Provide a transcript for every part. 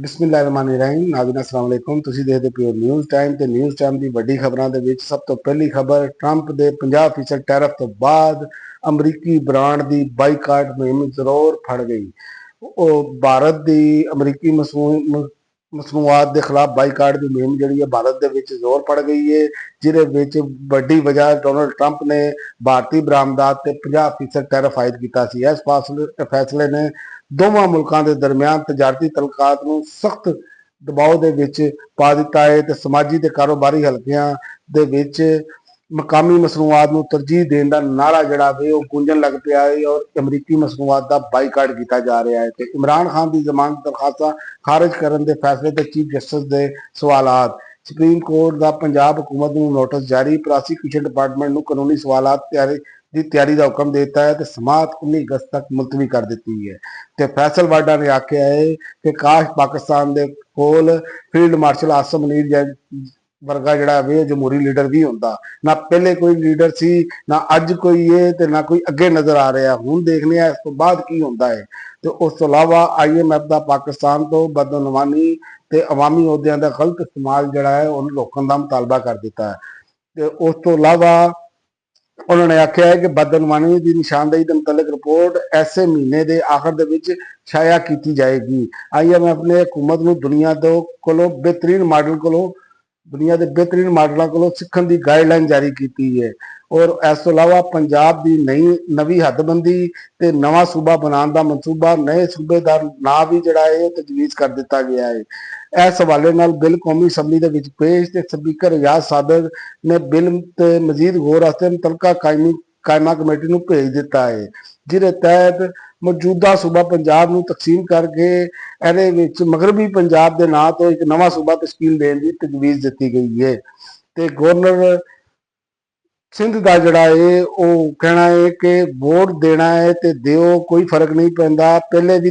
ਬਿਸਮਿਲ੍ਲਾਹਿਰਰਹਿਮਾਨਿਰਰਹੀਮ। ਨਾਜ਼ਰੀਨ अस्सलाम वालेकुम। ਤੁਸੀਂ ਦੇਖਦੇ ਪਏ ਹੋ ਨਿਊਜ਼ ਟਾਈਮ ਤੇ ਨਿਊਜ਼ ਟਾਈਮ ਦੀ ਵੱਡੀ ਖਬਰਾਂ ਦੇ ਵਿੱਚ ਸਭ ਤੋਂ ਪਹਿਲੀ ਖਬਰ, ਟਰੰਪ ਦੇ 50% ਟੈਰਿਫ ਤੋਂ ਬਾਅਦ ਅਮਰੀਕੀ ਬ੍ਰਾਂਡ ਦੀ ਬਾਈਕਾਟ ਮੁਹਿੰਮ ਜ਼ਰੂਰ ਫੜ ਗਈ। ਉਹ ਭਾਰਤ ਦੀ ਅਮਰੀਕੀ ਮਸਨੂਆਤ ਦੇ ਖਿਲਾਫ ਬਾਈਕਾਟ ਦੀ ਮੁਹਿੰਮ ਜਿਹੜੀ ਹੈ ਭਾਰਤ ਦੇ ਵਿੱਚ ਜ਼ੋਰ ਫੜ ਗਈ ਹੈ, ਜਿਹਦੇ ਵਿੱਚ ਵੱਡੀ ਵਜ੍ਹਾ ਡੋਨਲਡ ਟਰੰਪ ਨੇ ਭਾਰਤੀ ਬਰਾਮਦਾਤ ਤੇ 50% ਟੈਰਿਫ ਆਇਦ ਕੀਤਾ ਸੀ। ਇਸ ਫੈਸਲੇ ਨੇ ਦੋਵਾਂ ਮੁਲਕਾਂ ਦੇ ਦਰਮਿਆਨ ਤਜਾਰਤੀ ਤਲਕਾਤ ਨੂੰ ਸਖਤ ਦਬਾਅ ਦੇ ਵਿੱਚ ਪਾ ਦਿੱਤਾ ਹੈ ਤੇ ਸਮਾਜੀ ਤੇ ਕਾਰੋਬਾਰੀ ਹਲਕਿਆਂ ਦੇ ਵਿੱਚ ਮਕਾਮੀ ਮਸਨੂਆਤ ਨੂੰ ਤਰਜੀਹ ਦੇਣ ਦਾ ਨਾਰਾ ਜਿਹੜਾ ਵੇ ਉਹ ਗੂੰਜਣ ਲੱਗ ਪਿਆ ਹੈ ਔਰ ਅਮਰੀਕੀ ਮਸਨੂਆਤ ਦਾ ਬਾਈਕਾਟ ਕੀਤਾ ਜਾ ਰਿਹਾ ਹੈ। ਤੇ ਇਮਰਾਨ ਖਾਨ ਦੀ ਜ਼ਮਾਨਤ ਦਰਖਾਸਤਾਂ ਖਾਰਜ ਕਰਨ ਦੇ ਫੈਸਲੇ ਤੇ ਚੀਫ ਜਸਟਿਸ ਦੇ ਸਵਾਲਾਤ, ਸੁਪਰੀਮ ਕੋਰਟ ਦਾ ਪੰਜਾਬ ਹੁਕੂਮਤ ਨੂੰ ਨੋਟਿਸ ਜਾਰੀ, ਪ੍ਰੋਸੀਕਿਊਸ਼ਨ ਡਿਪਾਰਟਮੈਂਟ ਨੂੰ ਕਾਨੂੰਨੀ ਸਵਾਲਾਤ ਦੀ ਤਿਆਰੀ ਦਾ ਹੁਕਮ ਦਿੱਤਾ ਹੈ ਤੇ ਸਮਾਤ 19 ਅਗਸਤ ਤੱਕ ਮੁਲਤਵੀ ਕਰ ਦਿੱਤੀ ਹੈ। ਤੇ ਫੈਸਲ ਵਾਡਾ ਨੇ ਆਖਿਆ ਹੈ ਕਿ ਕਾਸ਼ ਪਾਕਿਸਤਾਨ ਦੇ ਕੋਲ ਫੀਲਡ ਮਾਰਸ਼ਲ ਆਸਮ ਮਨੀਰ ਵਰਗਾ ਜਿਹੜਾ ਵੇ ਜਮਹੂਰੀ ਲੀਡਰ ਵੀ ਹੁੰਦਾ। ਨਾ ਪਹਿਲੇ ਕੋਈ ਲੀਡਰ ਸੀ, ਨਾ ਅੱਜ ਕੋਈ ਹੈ ਤੇ ਨਾ ਕੋਈ ਅੱਗੇ ਨਜ਼ਰ ਆ ਰਿਹਾ। ਹੁਣ ਦੇਖਦੇ ਆ ਇਸ ਤੋਂ ਬਾਅਦ ਕੀ ਹੁੰਦਾ ਹੈ। ਤੇ ਉਸ ਤੋਂ ਇਲਾਵਾ IMF ਦਾ ਪਾਕਿਸਤਾਨ ਤੋਂ ਬਦਨਵਾਨੀ ਤੇ ਅਵਾਮੀ ਅਹੁਦਿਆਂ ਦਾ ਗਲਤ ਇਸਤੇਮਾਲ ਜਿਹੜਾ ਹੈ ਉਹਨੂੰ ਰੋਕਣ ਦਾ ਮੁਤਾਲਬਾ ਕਰ ਦਿੱਤਾ ਹੈ। ਤੇ ਉਸ ਤੋਂ ਇਲਾਵਾ ਉਹਨਾਂ ਨੇ ਆਖਿਆ ਹੈ ਕਿ ਬਦਨਵਾਨੀ ਦੀ ਨਿਸ਼ਾਨਦੇਹੀ ਦੇ ਮੁਤਲਕ ਰਿਪੋਰਟ ਐਸੇ ਮਹੀਨੇ ਦੇ ਆਖਰ ਦੇ ਵਿੱਚ ਛਾਇਆ ਕੀਤੀ ਜਾਏਗੀ। IMF ਨੇ ਹਕੂਮਤ ਨੂੰ ਦੁਨੀਆ ਦੇ ਬੇਹਤਰੀਨ ਮਾਡਲਾਂ ਕੋਲੋਂ ਸਿੱਖਣ ਦੀ ਗਾਈਡਲਾਈਨ ਜਾਰੀ ਕੀਤੀ ਹੈ ਔਰ ਇਸ ਤੋਂ ਇਲਾਵਾ ਪੰਜਾਬ ਦੀ ਨਵੀਂ ਹੱਦਬੰਦੀ ਤੇ ਨਵਾਂ ਸੂਬਾ ਬਣਾਉਣ ਦਾ ਮਨਸੂਬਾ, ਨਵੇਂ ਸੂਬੇ ਦਾ ਨਾਂ ਵੀ ਜਿਹੜਾ ਹੈ ਉਹ ਤਜਵੀਜ਼ ਕਰ ਦਿੱਤਾ ਗਿਆ ਹੈ। ਇਸ ਹਵਾਲੇ ਨਾਲ ਬਿੱਲ ਕੌਮੀ ਅਸੈਂਬਲੀ ਦੇ ਵਿੱਚ ਪੇਸ਼ ਤੇ ਸਪੀਕਰ ਰਿਆਜ਼ ਸਾਬਰ ਨੇ ਬਿੱਲ ਤੇ ਮਜ਼ੀਦ ਗੌਰ ਵਾਸਤੇ ਮੁਤਲਕਾ ਕਾਇਮਾ ਕਮੇਟੀ ਨੂੰ ਭੇਜ ਦਿੱਤਾ ਹੈ, ਜਿਹਦੇ ਤਹਿਤ ਮੌਜੂਦਾ ਸੂਬਾ ਪੰਜਾਬ ਨੂੰ ਤਕਸੀਮ ਕਰਕੇ ਇਹਦੇ ਵਿੱਚ ਮਗਰਬੀ ਪੰਜਾਬ ਦੇ ਨਾਂ ਤੋਂ ਇੱਕ ਨਵਾਂ ਸੂਬਾ ਤਸ਼ਕੀਲ ਦੇਣ ਦੀ ਤਜਵੀਜ਼ ਦਿੱਤੀ ਗਈ ਹੈ। ਤੇ ਗਵਰਨਰ ਸਿੰਧ ਦਾ ਜਿਹੜਾ ਹੈ ਉਹ ਕਹਿਣਾ ਹੈ ਕਿ ਵੋਟ ਦੇਣਾ ਹੈ ਤੇ ਦਿਓ, ਕੋਈ ਫਰਕ ਨਹੀਂ ਪੈਂਦਾ, ਪਹਿਲੇ ਵੀ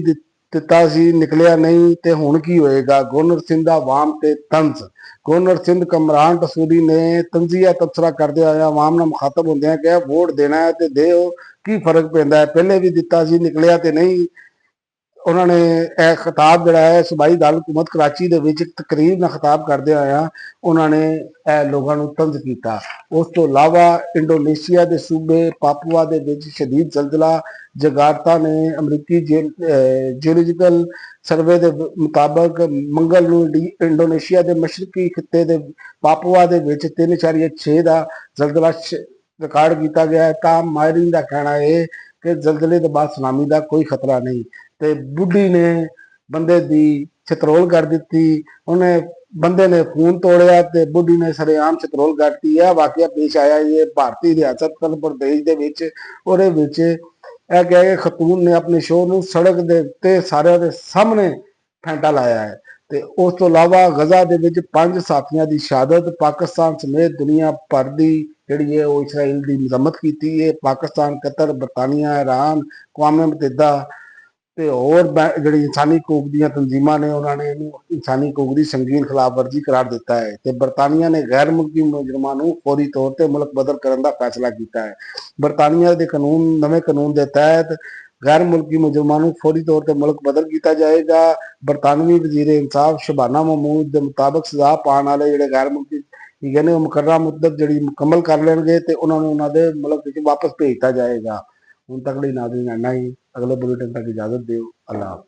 ਦਿੱਤਾ ਸੀ ਨਿਕਲਿਆ ਨਹੀਂ ਤੇ ਹੁਣ ਕੀ ਹੋਏਗਾ। ਗਵਰਨਰ ਸਿੰਧ ਦਾ ਆਵਾਮ ਤੇ ਤੰਜ਼। ਗਵਰਨਰ ਸਿੰਧ ਕਮਰਾਨ ਟਸੂਰੀ ਨੇ ਤੰਜ਼ੀਆ ਤਬਸਰਾ ਕਰਦੇ ਹੋਏ ਆਵਾਮ ਨਾਲ ਮੁਖਾਤਬ ਹੁੰਦਿਆਂ ਕਿਹਾ ਵੋਟ ਦੇਣਾ ਹੈ ਤੇ ਦਿਓ, ਕੀ ਫਰਕ ਪੈਂਦਾ ਹੈ, ਪਹਿਲੇ ਵੀ ਦਿੱਤਾ ਸੀ ਨਿਕਲਿਆ ਤੇ ਨਹੀਂ। ਉਹਨਾਂ ਨੇ ਇਹ ਖਿਤਾਬ ਜਿਹੜਾ ਹੈ ਸੂਬਾਈ ਦਾਰ ਹਕੂਮਤ ਕਰਾਚੀ ਦੇ ਵਿੱਚ ਇੱਕ ਤਕਰੀਰ ਨਾਲ ਖਿਤਾਬ ਕਰਦੇ ਹੋਇਆ ਉਹਨਾਂ ਨੇ ਇਹ ਲੋਕਾਂ ਨੂੰ ਤੰਜ਼ ਕੀਤਾ। ਉਸ ਤੋਂ ਇਲਾਵਾ ਇੰਡੋਨੇਸ਼ੀਆ ਦੇ ਸੂਬੇ ਪਾਪੂਆ ਦੇ ਵਿੱਚ ਸ਼ਦੀਦ ਜ਼ਲਜ਼ਲਾ, ਜਗਾਰਤਾ ਨੇ ਅਮਰੀਕੀ ਜਿਓਲੋਜੀਕਲ ਸਰਵੇ ਦੇ ਮੁਤਾਬਕ ਮੰਗਲ ਨੂੰ ਇੰਡੋਨੇਸ਼ੀਆ ਦੇ ਮਸ਼ਰਕੀ ਖਿੱਤੇ ਦੇ ਪਾਪੂਆ ਦੇ ਵਿੱਚ 3.6 ਦਾ ਜ਼ਲਜ਼ਲਾ ਰਿਕਾਰਡ ਕੀਤਾ ਗਿਆ ਹੈ। ਤਾਂ ਮਾਹਿਰੀਨ ਦਾ ਕਹਿਣਾ ਹੈ ਕਿ ਜ਼ਲਜ਼ਲੇ ਤੋਂ ਬਾਅਦ ਸੁਨਾਮੀ ਦਾ ਕੋਈ ਖਤਰਾ ਨਹੀਂ। ਤੇ ਬੁੱਢੀ ਨੇ ਬੰਦੇ ਦੀ ਚਤਰੋਲ ਕਰ ਦਿੱਤੀ, ਉਹਨੇ ਬੰਦੇ ਨੇ ਖੂਨ ਤੋੜਿਆ ਤੇ ਬੁੱਢੀ ਨੇ ਸਰੇਆਮ ਚਤਰੋਲ ਕੱਢਤੀ। ਹੈ ਵਾਕਿਆ ਪੇਸ਼ ਆਇਆ ਇਹ ਭਾਰਤੀ ਰਿਆਸਤ ਪ੍ਰਦੇਸ਼ ਦੇ ਵਿੱਚ। ਉਹਦੇ ਵਿੱਚ ਇਹ ਕਿਹਾ ਕਿ ਖਤੂਨ ਨੇ ਆਪਣੇ ਸ਼ੋਰ ਨੂੰ ਸੜਕ ਦੇ ਉੱਤੇ ਸਾਰਿਆਂ ਦੇ ਸਾਹਮਣੇ ਫੈਂਟਾ ਲਾਇਆ ਹੈ। ਤੇ ਉਸ ਤੋਂ ਇਲਾਵਾ ਗਜ਼ਾ ਦੇ ਵਿੱਚ 5 ਸਾਥੀਆਂ ਦੀ ਸ਼ਹਾਦਤ, ਪਾਕਿਸਤਾਨ ਸਮੇਤ ਦੁਨੀਆ ਭਰ ਦੀ ਜਿਹੜੀ ਹੈ ਉਹ ਇਸਰਾਈਲ ਦੀ ਮਜ਼ਮਤ ਕੀਤੀ ਹੈ। ਪਾਕਿਸਤਾਨ, ਕਤਰ, ਬਰਤਾਨੀਆ, ਈਰਾਨ, ਅਕਵਾਮ ਮੁਤੱਹਿਦਾ ਤੇ ਹੋਰ ਜਿਹੜੀ ਇਨਸਾਨੀ ਹਕੂਕ ਦੀਆਂ ਤਨਜ਼ੀਮਾਂ ਨੇ ਉਹਨਾਂ ਨੇ ਇਹਨੂੰ ਇਨਸਾਨੀ ਹਕੂਕ ਦੀ ਸੰਗੀਨ ਖਿਲਾਫ ਵਰਜੀ ਕਰਾਰ ਦਿੱਤਾ ਹੈ। ਤੇ ਬਰਤਾਨੀਆ ਨੇ ਗੈਰ ਮੁਲਕੀ ਮੁਜਰਮਾਂ ਨੂੰ ਫੌਰੀ ਤੌਰ ਤੇ ਮੁਲਕ ਬਦਲ ਕਰਨ ਦਾ ਫੈਸਲਾ ਕੀਤਾ ਹੈ। ਬਰਤਾਨੀਆ ਦੇ ਨਵੇਂ ਕਾਨੂੰਨ ਦੇ ਤਹਿਤ ਗੈਰ ਮੁਲਕੀ ਮੁਜਰਮਾਂ ਨੂੰ ਫੌਰੀ ਤੌਰ ਤੇ ਮੁਲਕ ਬਦਲ ਕੀਤਾ ਜਾਏਗਾ। ਬਰਤਾਨਵੀ ਵਜ਼ੀਰ ਇਨਸਾਫ ਸ਼ਬਾਨਾ ਮਹਮੂਦ ਦੇ ਮੁਤਾਬਕ ਸਜ਼ਾ ਪਾਉਣ ਵਾਲੇ ਜਿਹੜੇ ਗੈਰ ਮੁਲਕੀ ਕਹਿੰਦੇ ਉਹ ਮੁਕਰਰਾ ਮੁੱਦਤ ਜਿਹੜੀ ਮੁਕੰਮਲ ਕਰ ਲੈਣਗੇ ਤੇ ਉਹਨਾਂ ਨੂੰ ਉਹਨਾਂ ਦੇ ਮੁਲਕ ਵਿੱਚ ਵਾਪਸ ਭੇਜਤਾ ਜਾਏਗਾ। ਹੁਣ ਤੱਕ ਲਈ ਨਾਜ਼ਰੀਨ ਇੰਨਾ ਹੀ। ਅਗਲੇ ਬੁਲੇਟਿਨ ਤੱਕ ਇਜਾਜ਼ਤ ਦਿਓ। ਅੱਲਾਹ ਹਾਫ਼ਿਜ਼।